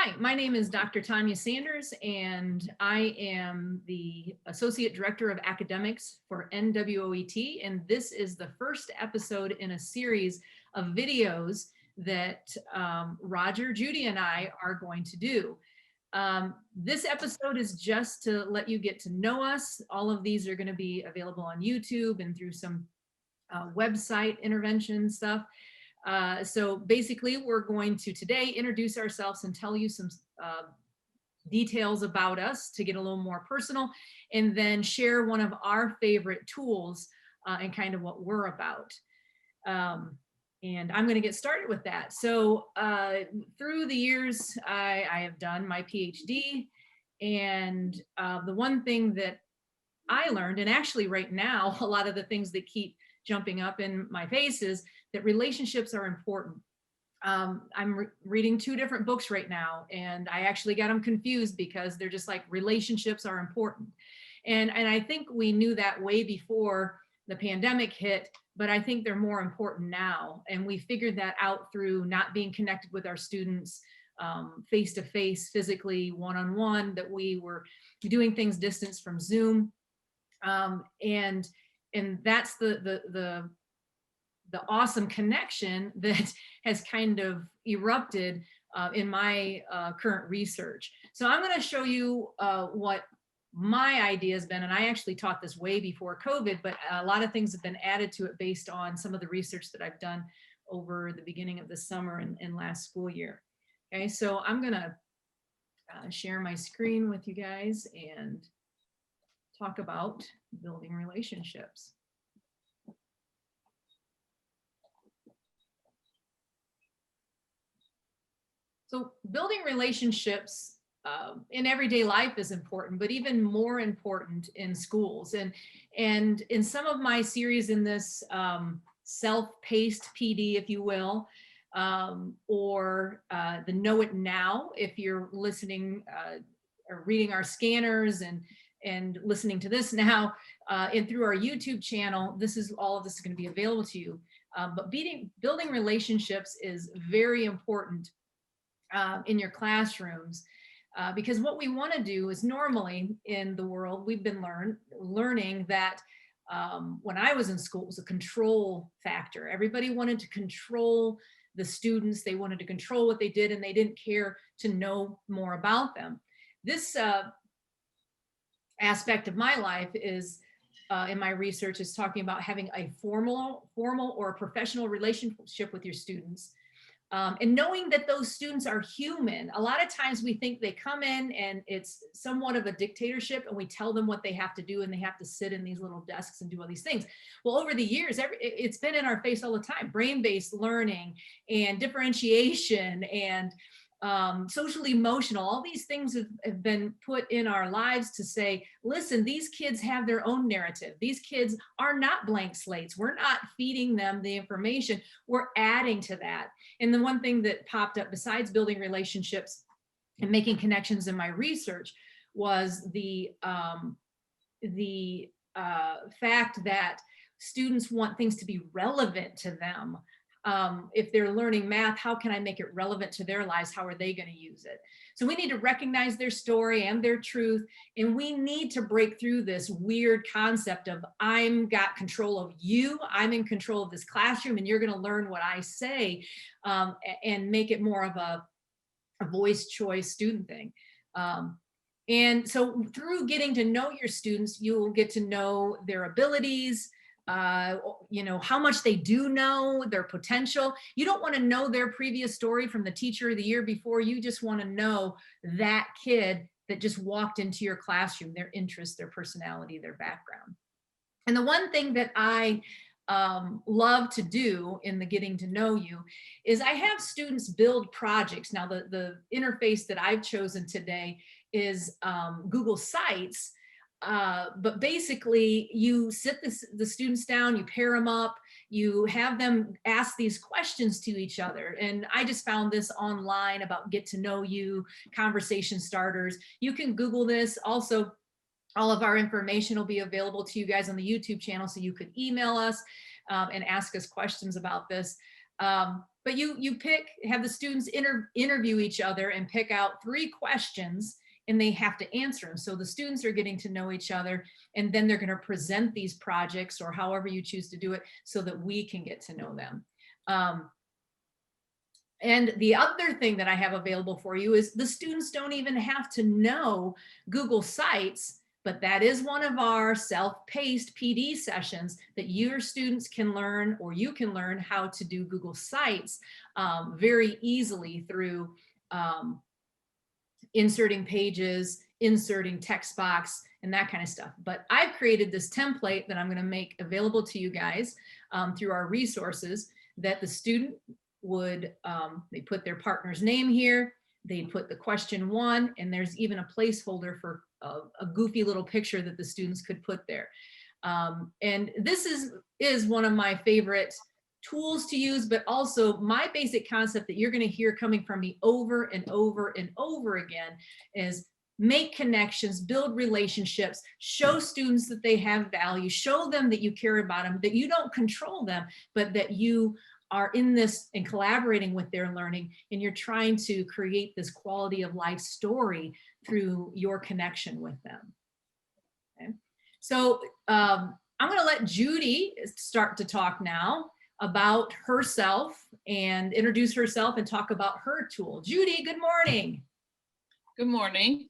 Hi, my name is Dr. Tonya Sanders, and I am the Associate Director of Academics for NWOET, and this is the first episode in a series of videos that Roger, Judy, and I are going to do. This episode is just to let you get to know us. All of these are going to be available on YouTube and through some website intervention stuff. So basically, we're going to today introduce ourselves and tell you some details about us to get a little more personal, and then share one of our favorite tools and kind of what we're about. And I'm going to get started with that. So through the years, I have done my PhD, and the one thing that I learned, and actually right now, a lot of the things that keep jumping up in my face is that relationships are important. I'm reading two different books right now, and I actually got them confused because they're just like, relationships are important. And I think we knew that way before the pandemic hit, but I think they're more important now. And we figured that out through not being connected with our students face to face, physically, one-on-one, that we were doing things distance from Zoom. And that's the awesome connection that has kind of erupted in my current research. So I'm going to show you what my idea has been, and I actually taught this way before COVID, but a lot of things have been added to it based on some of the research that I've done over the beginning of the summer and last school year. Okay, so I'm going to share my screen with you guys and talk about building relationships. So building relationships in everyday life is important, but even more important in schools. And in some of my series in this self-paced PD, if you will, or the NWOET Now, if you're listening or reading our scanners and listening to this now, and through our YouTube channel, all of this is going to be available to you. But building relationships is very important in your classrooms, because what we want to do is, normally in the world, we've been learning that when I was in school, it was a control factor. Everybody wanted to control the students. They wanted to control what they did, and they didn't care to know more about them. This aspect of my life is, in my research, is talking about having a formal or a professional relationship with your students. And knowing that those students are human. A lot of times we think they come in and it's somewhat of a dictatorship, and we tell them what they have to do, and they have to sit in these little desks and do all these things. Well, over the years, it's been in our face all the time. Brain-based learning and differentiation and social emotional, all these things have been put in our lives to say, listen, these kids have their own narrative. These kids are not blank slates. We're not feeding them the information. We're adding to that. And the one thing that popped up besides building relationships and making connections in my research was the fact that students want things to be relevant to them. If they're learning math, how can I make it relevant to their lives? How are they going to use it? So we need to recognize their story and their truth. And we need to break through this weird concept of, I'm got control of you. I'm in control of this classroom, and you're going to learn what I say, and make it more of a voice choice student thing. And so through getting to know your students, you'll get to know their abilities, how much they do know, their potential. You don't want to know their previous story from the teacher of the year before. You just want to know that kid that just walked into your classroom, their interests, their personality, their background. And the one thing that I love to do in the getting to know you is I have students build projects. Now, the interface that I've chosen today is Google Sites. But basically, you sit the students down, you pair them up, you have them ask these questions to each other. And I just found this online about get to know you, conversation starters. You can Google this. Also, all of our information will be available to you guys on the YouTube channel, so you could email us and ask us questions about this. But you have the students interview each other and pick out 3 questions, and they have to answer them. So the students are getting to know each other, and then they're going to present these projects or however you choose to do it so that we can get to know them. And the other thing that I have available for you is the students don't even have to know Google Sites, but that is one of our self-paced PD sessions that your students can learn, or you can learn how to do Google Sites very easily through inserting pages, inserting text box, and that kind of stuff. But I've created this template that I'm going to make available to you guys through our resources, that the student would, they put their partner's name here, they put the question 1, and there's even a placeholder for a goofy little picture that the students could put there. And this is one of my favorite tools to use, but also my basic concept that you're going to hear coming from me over and over and over again is make connections, build relationships, show students that they have value, show them that you care about them, that you don't control them, but that you are in this and collaborating with their learning, and you're trying to create this quality of life story through your connection with them. Okay. So I'm going to let Judy start to talk now about herself and introduce herself and talk about her tool. Judy, good morning. Good morning.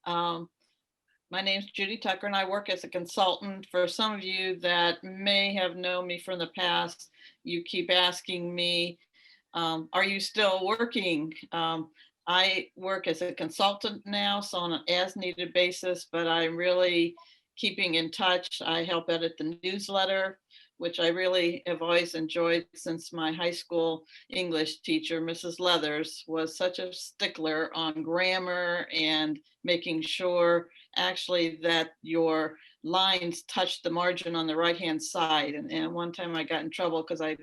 My name's Judy Tucker, and I work as a consultant. For some of you that may have known me from the past, you keep asking me, are you still working? I work as a consultant now, so on an as-needed basis, but I'm really keeping in touch. I help edit the newsletter, which I really have always enjoyed since my high school English teacher, Mrs. Leathers, was such a stickler on grammar and making sure actually that your lines touched the margin on the right-hand side. And one time I got in trouble because I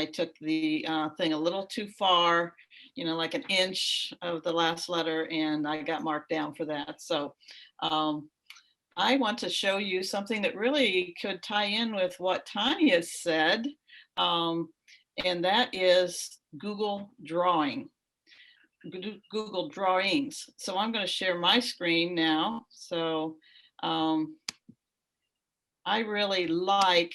took the thing a little too far, you know, like an inch of the last letter, and I got marked down for that. So I want to show you something that really could tie in with what Tonya said, and that is Google Drawing, Google Drawings. So I'm going to share my screen now. So I really like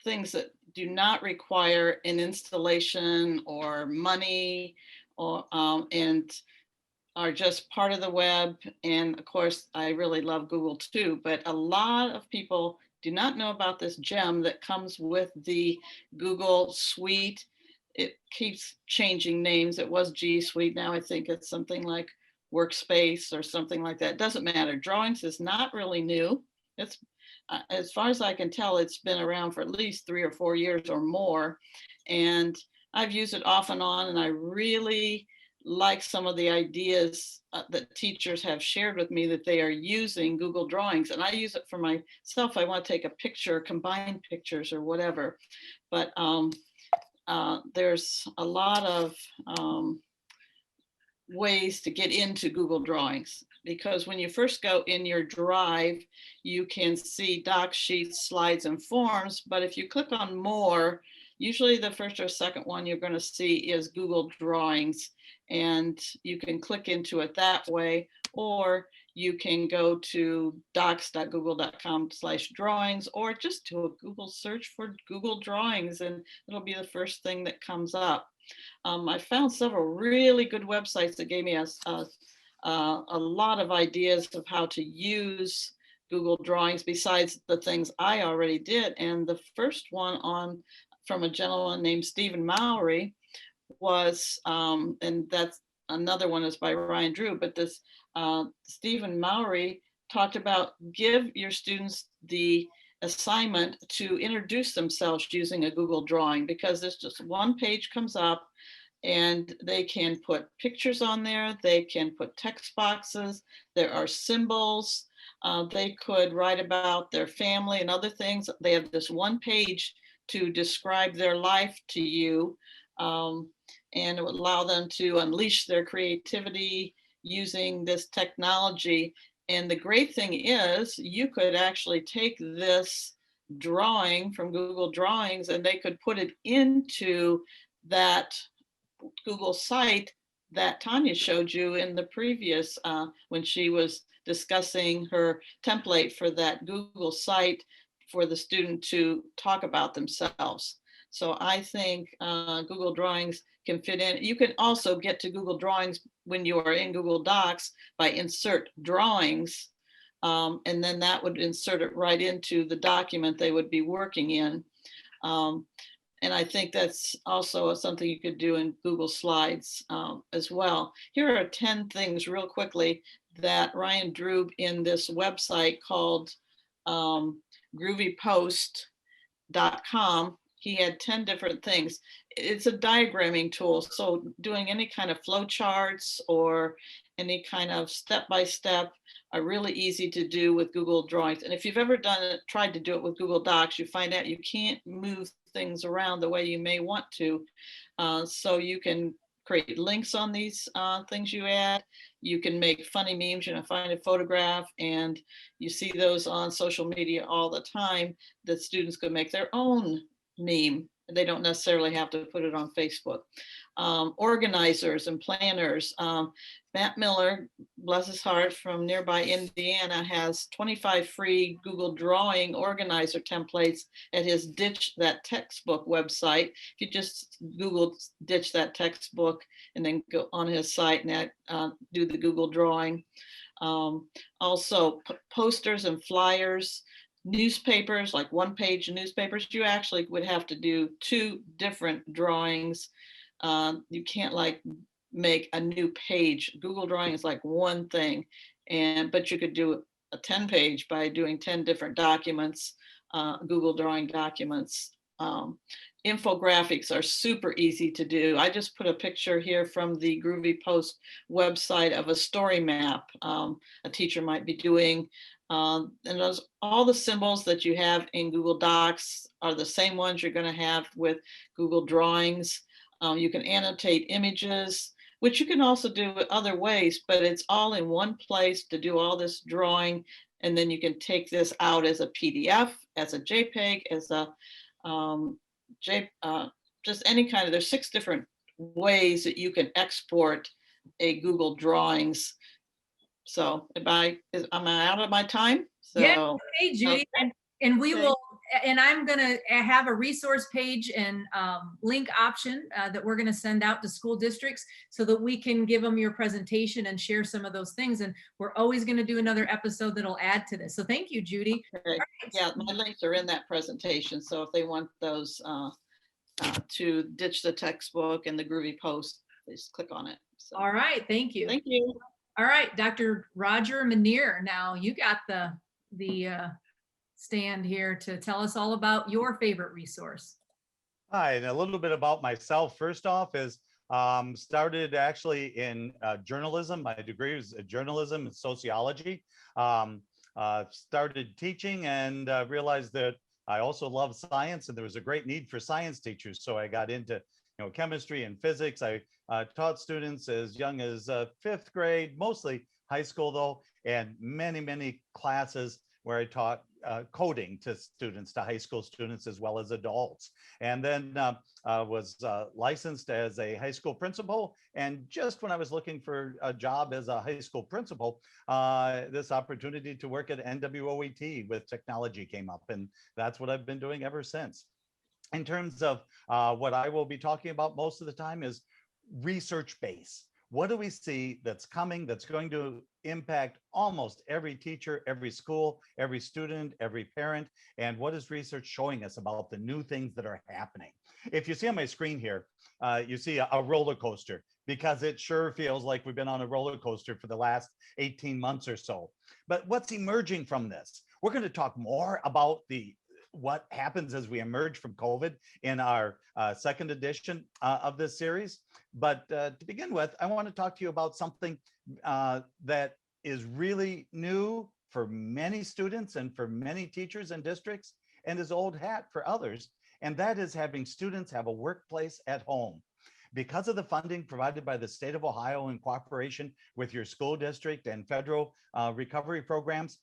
things that do not require an installation or money, or and are just part of the web. And of course, I really love Google too, but a lot of people do not know about this gem that comes with the Google Suite. It keeps changing names. It was G Suite. Now I think it's something like Workspace or something like that. It doesn't matter. Drawings is not really new. It's, as far as I can tell, it's been around for at least 3 or 4 years or more. And I've used it off and on, and I really like some of the ideas that teachers have shared with me that they are using Google Drawings. And I use it for myself. I want to take a picture, combine pictures or whatever. But there's a lot of ways to get into Google Drawings, because when you first go in your Drive, you can see docs, sheets, slides, and forms. But if you click on more, usually the first or second one you're going to see is Google Drawings, and you can click into it that way, or you can go to docs.google.com/drawings, or just do a Google search for Google Drawings, and it'll be the first thing that comes up. I found several really good websites that gave me a lot of ideas of how to use Google Drawings besides the things I already did. And the first one from a gentleman named Stephen Mowry was, and that's another one is by Ryan Drew, but this Stephen Mowry talked about give your students the assignment to introduce themselves using a Google Drawing, because there's just one page comes up and they can put pictures on there, they can put text boxes, there are symbols, they could write about their family and other things. They have this one page to describe their life to you, and it would allow them to unleash their creativity using this technology. And the great thing is you could actually take this drawing from Google Drawings, and they could put it into that Google site that Tonya showed you in the previous, when she was discussing her template for that Google site for the student to talk about themselves. So I think Google Drawings can fit in. You can also get to Google Drawings when you are in Google Docs by insert drawings, and then that would insert it right into the document they would be working in. And I think that's also something you could do in Google Slides as well. Here are 10 things real quickly that Ryan drew in this website called groovypost.com. He had 10 different things. It's a diagramming tool. So doing any kind of flow charts or any kind of step-by-step are really easy to do with Google Drawings. And if you've ever tried to do it with Google Docs, you find out you can't move things around the way you may want to. So you can create links on these things you add. You can make funny memes, find a photograph, and you see those on social media all the time that students could make their own meme. They don't necessarily have to put it on Facebook. Organizers and planners. Matt Miller, bless his heart, from nearby Indiana, has 25 free Google Drawing organizer templates at his Ditch That Textbook website. If you just Google Ditch That Textbook and then go on his site and do the Google Drawing. Also posters and flyers, newspapers, like one-page newspapers. You actually would have to do 2 different drawings. You can't like make a new page. Google Drawing is like one thing, but you could do a 10-page by doing 10 different documents, Google Drawing documents. Infographics are super easy to do. I just put a picture here from the Groovy Post website of a story map a teacher might be doing. And all the symbols that you have in Google Docs are the same ones you're going to have with Google Drawings. You can annotate images, which you can also do other ways, but it's all in one place to do all this drawing. And then you can take this out as a PDF, as a JPEG, as a just any kind of, there's 6 different ways that you can export a Google Drawings. So am I out of my time? So, yeah, hey Judy, okay. and we will, and I'm gonna have a resource page and link option that we're gonna send out to school districts so that we can give them your presentation and share some of those things. And we're always gonna do another episode that'll add to this. So thank you, Judy. Okay. Right. Yeah, my links are in that presentation. So if they want those to ditch the textbook and the Groovy Post, please click on it. So, all right, thank you. Thank you. All right, Dr. Roger Manier, now you got the stand here to tell us all about your favorite resource. Hi, and a little bit about myself. First off is started actually in journalism. My degree was journalism and sociology. Started teaching and realized that I also love science, and there was a great need for science teachers. So I got into chemistry and physics. I taught students as young as 5th grade, mostly high school though, and many classes where I taught coding to students, to high school students as well as adults. And then was licensed as a high school principal. And just when I was looking for a job as a high school principal, this opportunity to work at NWOET with technology came up. And that's what I've been doing ever since. In terms of what I will be talking about most of the time is research base. What do we see that's coming, that's going to impact almost every teacher, every school, every student, every parent? And what is research showing us about the new things that are happening? If you see on my screen here, you see a roller coaster, because it sure feels like we've been on a roller coaster for the last 18 months or so. But what's emerging from this? We're going to talk more about what happens as we emerge from COVID in our second edition of this series. But to begin with, I want to talk to you about something that is really new for many students and for many teachers and districts, and is old hat for others. And that is having students have a workplace at home. Because of the funding provided by the state of Ohio in cooperation with your school district and federal recovery programs,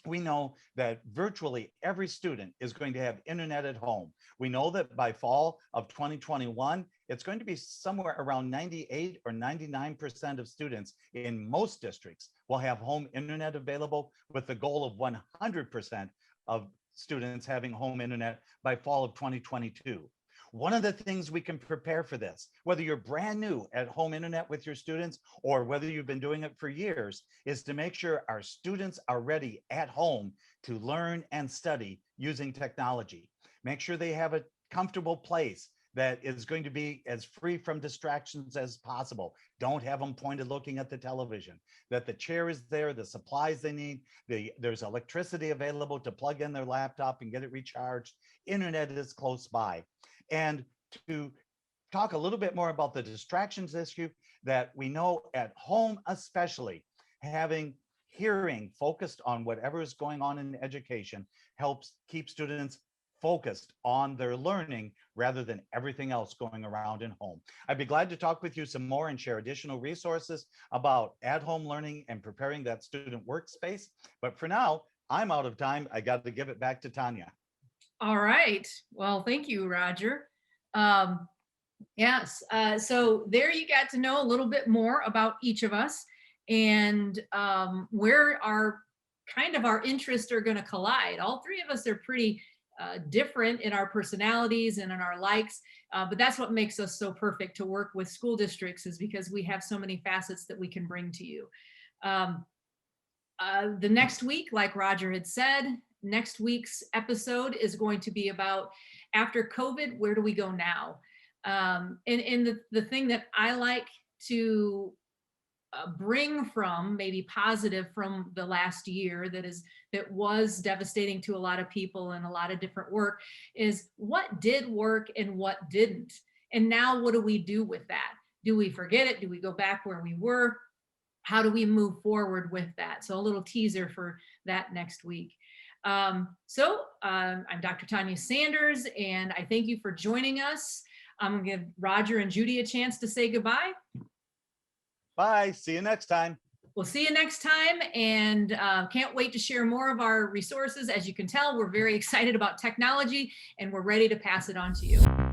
we know that virtually every student is going to have internet at home. We know that by fall of 2021, it's going to be somewhere around 98 or 99% of students in most districts will have home internet available, with the goal of 100% of students having home internet by fall of 2022. One of the things we can prepare for this, whether you're brand new at home internet with your students or whether you've been doing it for years, is to make sure our students are ready at home to learn and study using technology. Make sure they have a comfortable place that is going to be as free from distractions as possible. Don't have them pointed looking at the television, that the chair is there, the supplies they need, there's electricity available to plug in their laptop and get it recharged, internet is close by. And to talk a little bit more about the distractions issue, that we know at home, especially having hearing focused on whatever is going on in education helps keep students focused on their learning rather than everything else going around in home. I'd be glad to talk with you some more and share additional resources about at-home learning and preparing that student workspace. But for now, I'm out of time. I got to give it back to Tonya. All right. Well, thank you, Roger. Yes. So there you got to know a little bit more about each of us and where our interests are going to collide. All three of us are pretty different in our personalities and in our likes, but that's what makes us so perfect to work with school districts, is because we have so many facets that we can bring to you. The next week, like Roger had said, next week's episode is going to be about, after COVID, where do we go now? And the thing that I like to bring from, maybe positive from the last year that was devastating to a lot of people and a lot of different work, is what did work and what didn't. And now what do we do with that? Do we forget it? Do we go back where we were? How do we move forward with that? So a little teaser for that next week. I'm Dr. Tonya Sanders, and I thank you for joining us. I'm going to give Roger and Judy a chance to say goodbye. Bye. See you next time. We'll see you next time, and can't wait to share more of our resources. As you can tell, we're very excited about technology, and we're ready to pass it on to you.